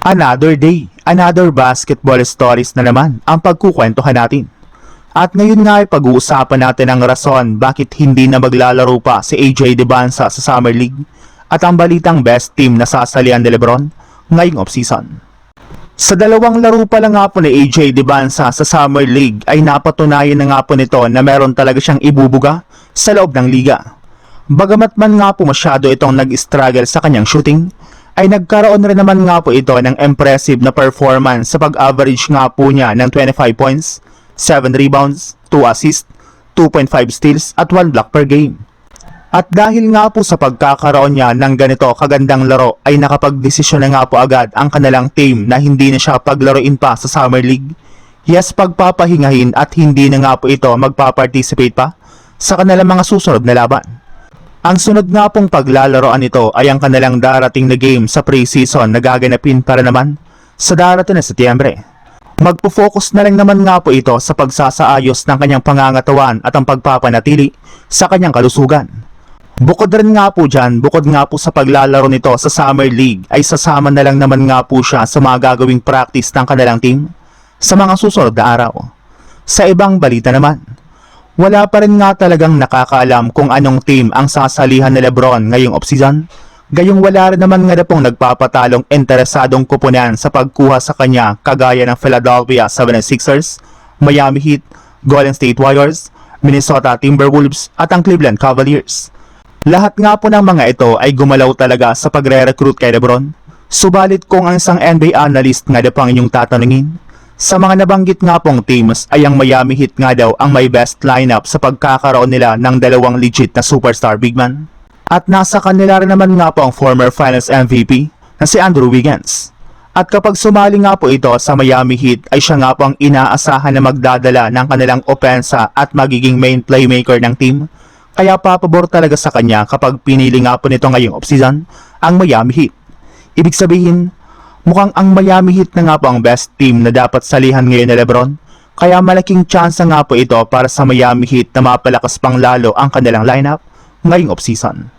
Another day, another basketball stories na naman ang pagkukwentuhan natin. At ngayon nga ay pag-uusapan natin ang rason bakit hindi na maglalaro pa si AJ Debonsa sa Summer League at ang balitang best team na sasalihan ni Lebron ngayong offseason. Sa dalawang laro pa lang nga po ni AJ Debonsa sa Summer League ay napatunayan na nga po nito na meron talaga siyang ibubuga sa loob ng liga. Bagamat man nga po masyado itong nag-struggle sa kanyang shooting, ay nagkaroon rin naman nga po ito ng impressive na performance sa pag-average nga po niya ng 25 points, 7 rebounds, 2 assists, 2.5 steals at 1 block per game. At dahil nga po sa pagkakaroon niya ng ganito kagandang laro ay nakapagdesisyon na nga po agad ang kanilang team na hindi na siya paglaruin pa sa Summer League. Yes, pagpapahingahin at hindi na nga po ito magpa-participate pa sa kanilang mga susunod na laban. Ang sunod nga pong paglalaroan nito ay ang kanilang darating na game sa pre-season na gaganapin para naman sa darating na Setyembre. Magpo-focus na lang naman nga po ito sa pagsasaayos ng kanyang pangangatawan at ang pagpapanatili sa kanyang kalusugan. Bukod rin nga po dyan, bukod nga po sa paglalaro nito sa Summer League ay sasama na lang naman nga po siya sa mga gagawing practice ng kanilang team sa mga susunod na araw. Sa ibang balita naman, wala pa rin nga talagang nakakaalam kung anong team ang sasalihan ni Lebron ngayong offseason. Gayong wala rin naman nga na pong nagpapatalong interesadong kupunan sa pagkuha sa kanya kagaya ng Philadelphia 76ers, Miami Heat, Golden State Warriors, Minnesota Timberwolves at ang Cleveland Cavaliers. Lahat nga po ng mga ito ay gumalaw talaga sa pagre-recruit kay Lebron. Subalit kung ang isang NBA analyst nga na pang inyong tatanungin, sa mga nabanggit nga pong teams ay ang Miami Heat nga daw ang may best lineup sa pagkakaroon nila ng dalawang legit na superstar big man. At nasa kanila rin naman nga po ang former Finals MVP na si Andrew Wiggins. At kapag sumali nga po ito sa Miami Heat ay siya nga po ang inaasahan na magdadala ng kanilang opensa at magiging main playmaker ng team. Kaya papabor talaga sa kanya kapag pinili nga po nito ngayong offseason ang Miami Heat. Ibig sabihin, mukhang ang Miami Heat na nga po ang best team na dapat salihan ngayon ni Lebron, kaya malaking chance nga po ito para sa Miami Heat na mapalakas pang lalo ang kanilang lineup ngayong offseason.